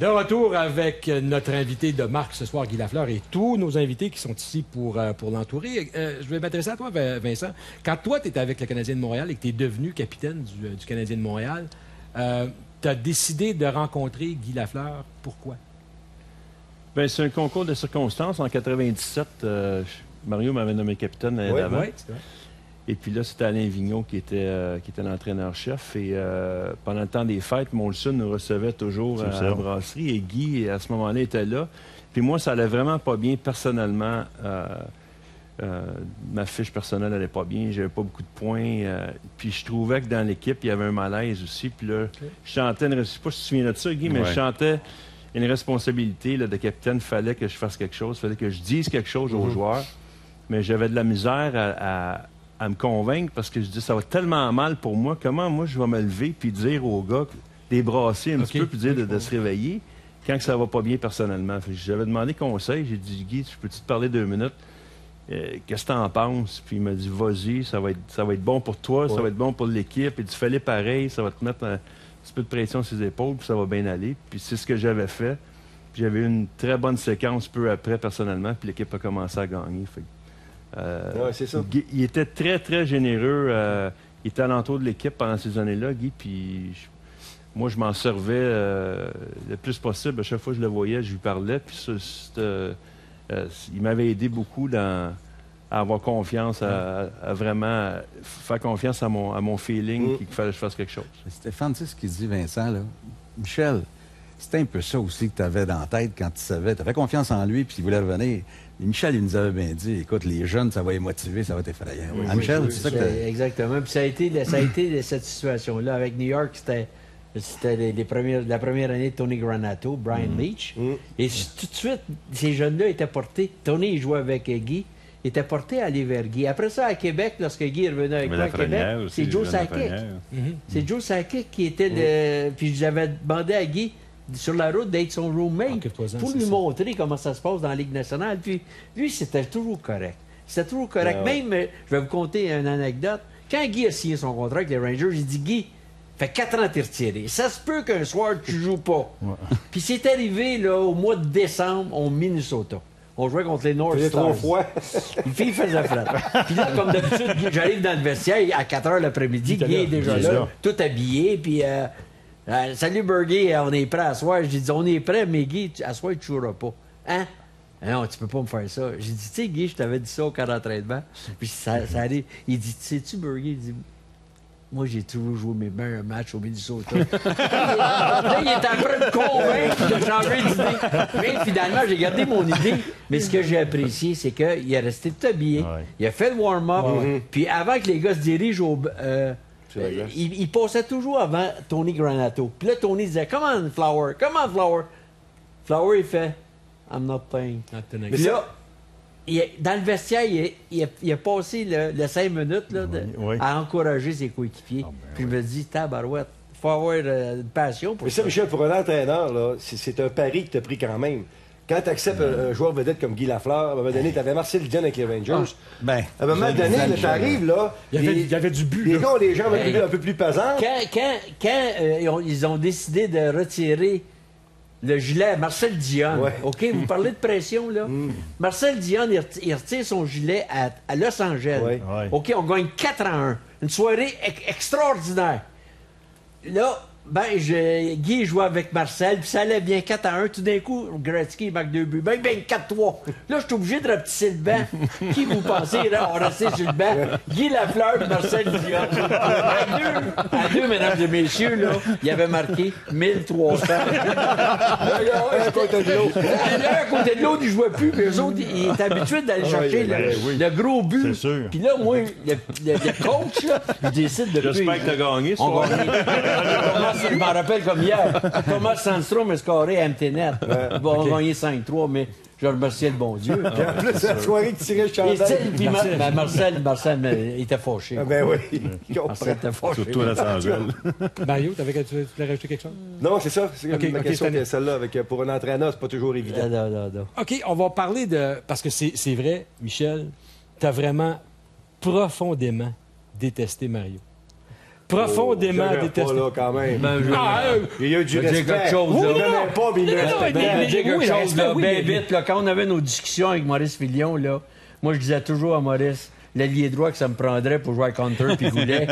De retour avec notre invité de marque ce soir, Guy Lafleur, et tous nos invités qui sont ici pour l'entourer. Je vais m'adresser à toi, Vincent. Quand toi, tu étais avec le Canadien de Montréal et que tu es devenu capitaine du Canadien de Montréal, tu as décidé de rencontrer Guy Lafleur. Pourquoi? Bien, c'est un concours de circonstances. En 97, Mario m'avait nommé capitaine l'année d'avant. Oui, c'est vrai. Et puis là, c'était Alain Vigneault qui était l'entraîneur-chef. Et pendant le temps des fêtes, Molson nous recevait toujours à la brasserie. Et Guy, à ce moment-là, était là. Puis moi, ça allait vraiment pas bien personnellement. Ma fiche personnelle n'allait pas bien. J'avais pas beaucoup de points. Puis je trouvais que dans l'équipe, il y avait un malaise aussi. Puis là, je chantais je sais pas si tu te souviens de ça, Guy, mais je chantais une responsabilité là, de capitaine. Il fallait que je fasse quelque chose. Il fallait que je dise quelque chose aux joueurs. Mais j'avais de la misère à me convaincre parce que je dis ça va tellement mal pour moi. Comment moi je vais me lever puis dire aux gars, débrasser un petit peu puis dire de se réveiller quand que ça va pas bien personnellement. J'avais demandé conseil. J'ai dit, Guy, je peux-tu te parler 2 minutes? Qu'est-ce que t'en penses? Puis il m'a dit, vas-y, ça va être bon pour toi, ça va être bon pour l'équipe. Et tu fais pareil, ça va te mettre un petit peu de pression sur les épaules, puis ça va bien aller. Puis c'est ce que j'avais fait. Puis j'avais eu une très bonne séquence peu après, personnellement, puis l'équipe a commencé à gagner. C'est ça. Guy, il était très, très généreux. Il était à l'entour de l'équipe pendant ces années-là, Guy, puis moi, je m'en servais le plus possible. À chaque fois que je le voyais, je lui parlais, puis il m'avait aidé beaucoup à avoir confiance, à vraiment faire confiance à mon feeling qu'il fallait que je fasse quelque chose. Stéphane, tu sais ce qu'il dit, Vincent, là? Michel, c'était un peu ça aussi que tu avais dans la tête quand tu savais. Tu avais confiance en lui, puis il voulait revenir. Et Michel, il nous avait bien dit, écoute, les jeunes, ça va les motiver, ça va être effrayant. Michel, c'est ça que exactement. Puis ça a été cette situation-là. Avec New York, c'était la première année de Tony Granato, Brian Leach. Et tout de suite, ces jeunes-là étaient portés. Tony, il jouait avec Guy. Il était porté à aller vers Guy. Après ça, à Québec, lorsque Guy est revenu avec moi à Québec, c'est Joe Sakic. C'est Joe Sakic qui était le... Puis j'avais demandé à Guy, sur la route, d'être son roommate pour lui montrer comment ça se passe dans la Ligue nationale. Puis lui, c'était toujours correct. C'était toujours correct. Même, je vais vous conter une anecdote. Quand Guy a signé son contrat avec les Rangers, j'ai dit, Guy, fait 4 ans que t'es retiré. Ça se peut qu'un soir, tu joues pas. Puis c'est arrivé là, au mois de décembre, au Minnesota. On jouait contre les North Stars. 3 fois. Il faisait frais. Puis là, comme d'habitude, j'arrive dans le vestiaire à 4 h l'après-midi. Guy est déjà là, tout habillé. Puis, salut Bergie, on est prêt à soir. J'ai dit, on est prêt, mais Guy, à soir, tu ne joueras pas. Hein? Non, tu peux pas me faire ça. J'ai dit, tu sais, Guy, je t'avais dit ça au camp d'entraînement. Puis ça arrive. Il dit, sais-tu, Bergie? Il dit, moi, j'ai toujours joué mes meilleurs matchs au Minnesota. Là, il était en train de me convaincre de changer d'idée. Mais finalement, j'ai gardé mon idée. Mais ce que j'ai apprécié, c'est qu'il est resté tout habillé. Il a fait le warm-up. Puis avant que les gars se dirigent il passait toujours avant Tony Granato. Puis là, Tony disait, come on, Flower, come on, Flower. Flower, il fait, I'm not playing. Puis là, dans le vestiaire, il a passé le 5 minutes là, à encourager ses coéquipiers. Puis je me dis, tabarouette, il faut avoir une passion pour ça. Mais ça, Michel, pour un entraîneur, là, c'est un pari que tu as pris quand même. Quand tu acceptes un joueur vedette comme Guy Lafleur, à un moment donné, tu avais Marcel Dion avec les Rangers. À un moment donné, tu arrives là. Il y avait du but. Les gars ont les jambes un peu plus pesantes. Quand ils ont décidé de retirer le gilet à Marcel Dion. OK, vous parlez de pression, là. Marcel Dion, il retire son gilet à Los Angeles. OK, on gagne 4-1. Une soirée extraordinaire. Là, Guy jouait avec Marcel, puis ça allait bien 4-1. Tout d'un coup, Gretzky marque 2 buts. Ben 4-3. Là, je suis obligé de rapetisser le banc. Qui vous pensez, là, on restait sur le banc? Guy Lafleur et Marcel Dion. À deux, mesdames et messieurs, là, il avait marqué 1300. À côté de l'autre. Là, à côté de l'autre, il ne jouait plus. Mais eux autres, ils étaient habitués d'aller chercher le gros but. Puis là, moi, le coach, là, il décide de... J'espère que tu as gagné, ça. Je m'en rappelle comme hier. Thomas Sandstrom a scoré à MTNet. On a gagné 5-3, mais je remerciais le bon Dieu. Puis en plus, la soirée qui tirait le chandail. Marcel était fâché. Ben oui. Marcel était fâché. Surtout à Los Angeles. Mario, tu voulais rajouter quelque chose? Non, c'est ça. C'est ma question qui est celle-là. Pour un entraîneur, c'est pas toujours évident. Non. OK, on va parler de... Parce que c'est vrai, Michel, tu as vraiment profondément détesté Mario. profondément détesté. Là, quand même. Il y a eu du respect. quelque chose, Oui, là. non, pas, mais il me respectait. J'ai quelque chose, là, oui, bien mais- vite, là, quand on avait nos discussions avec Maurice Filion, là, moi, je disais toujours à Maurice, l'allié droit que ça me prendrait pour jouer à Counter, puis Goulet.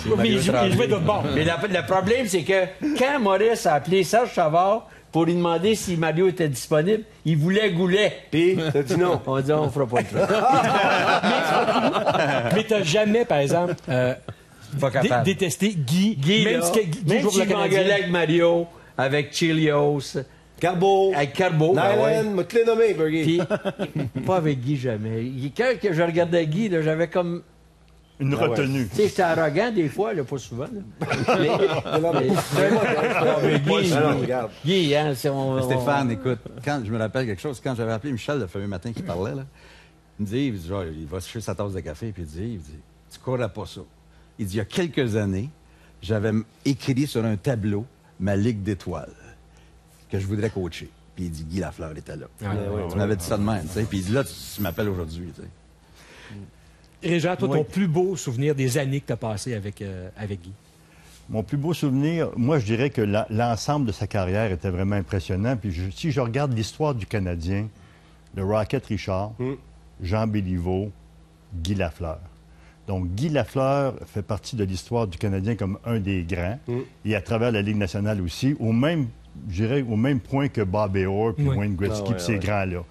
Oui, mais il jouait d'autre bord. Mais le problème, c'est que quand Maurice a appelé Serge Savard pour lui demander si Mario était disponible, il voulait Goulet. Puis, t'as dit non. On dit, on fera pas le choix. Mais t'as jamais, par exemple, Pas capable. détesté Guy. Même joue pour le s'il m'engueulait Canadien. avec Mario, avec Chilios, Carbo. avec Carbo, ben ouais. Nyland, m'a te les nommé, Bergie. Puis, pas avec Guy jamais. Quand que je regardais Guy, là, j'avais comme... Une retenue. Tu sais, j'étais arrogant des fois, là, pas souvent. Là. Mais Guy, Alors, regarde. Guy, hein, c'est Stéphane, écoute, quand je me rappelle quelque chose, quand j'avais appelé Michel le fameux matin qui parlait, là, il me dit, genre, il va chercher sa tasse de café, puis il dit, tu courrais pas ça. Il dit, il y a quelques années, j'avais écrit sur un tableau ma ligue d'étoiles que je voudrais coacher. Puis il dit, Guy Lafleur était là. Tu m'avais dit ça de même, tu sais. Puis il dit, là, tu m'appelles aujourd'hui, tu sais. Régent, toi, Oui. ton plus beau souvenir des années que tu as passées avec Guy? Mon plus beau souvenir, moi, je dirais que l'ensemble de sa carrière était vraiment impressionnant. Puis si je regarde l'histoire du Canadien, le Rocket Richard, Jean Béliveau, Guy Lafleur. Donc, Guy Lafleur fait partie de l'histoire du Canadien comme un des grands, et à travers la Ligue nationale aussi, je dirais, au même point que Bob Orr puis Wayne Gretzky, puis ces grands-là.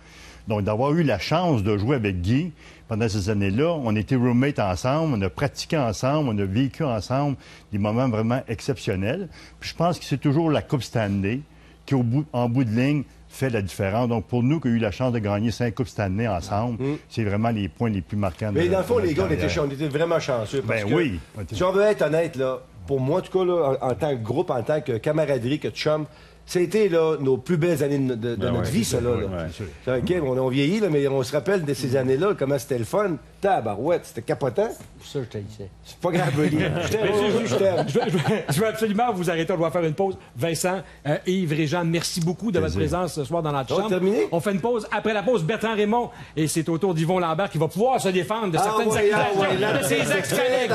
Donc, d'avoir eu la chance de jouer avec Guy pendant ces années-là, on était roommates ensemble, on a pratiqué ensemble, on a vécu ensemble des moments vraiment exceptionnels. Puis je pense que c'est toujours la Coupe Stanley qui, en bout de ligne, fait la différence. Donc, pour nous qui avons eu la chance de gagner 5 Coupes Stanley ensemble, c'est vraiment les points les plus marquants. Mais dans le fond, de les gars, notre on était vraiment chanceux. Parce Ben que, oui. Si on veut être honnête, là, pour moi, en tout cas, là, en tant que groupe, en tant que camaraderie, que de chum, c'était là, nos plus belles années de notre vie, ça. Là. C'est OK, on vieillit, là, mais on se rappelle de ces années-là, comment c'était le fun. Tabarouette, c'était capotant. Pour ça, je t'haïssais. C'est pas grave, Buddy. Je t'aime, aujourd'hui, je t'aime. Je veux absolument vous arrêter. On doit faire une pause. Vincent, Yves, Régent, merci beaucoup de votre présence ce soir dans notre chambre. Terminé? On fait une pause. Après la pause, Bertrand Raymond. Et c'est au tour d'Yvon Lambert qui va pouvoir se défendre de certaines accusations de ses ex-collègues.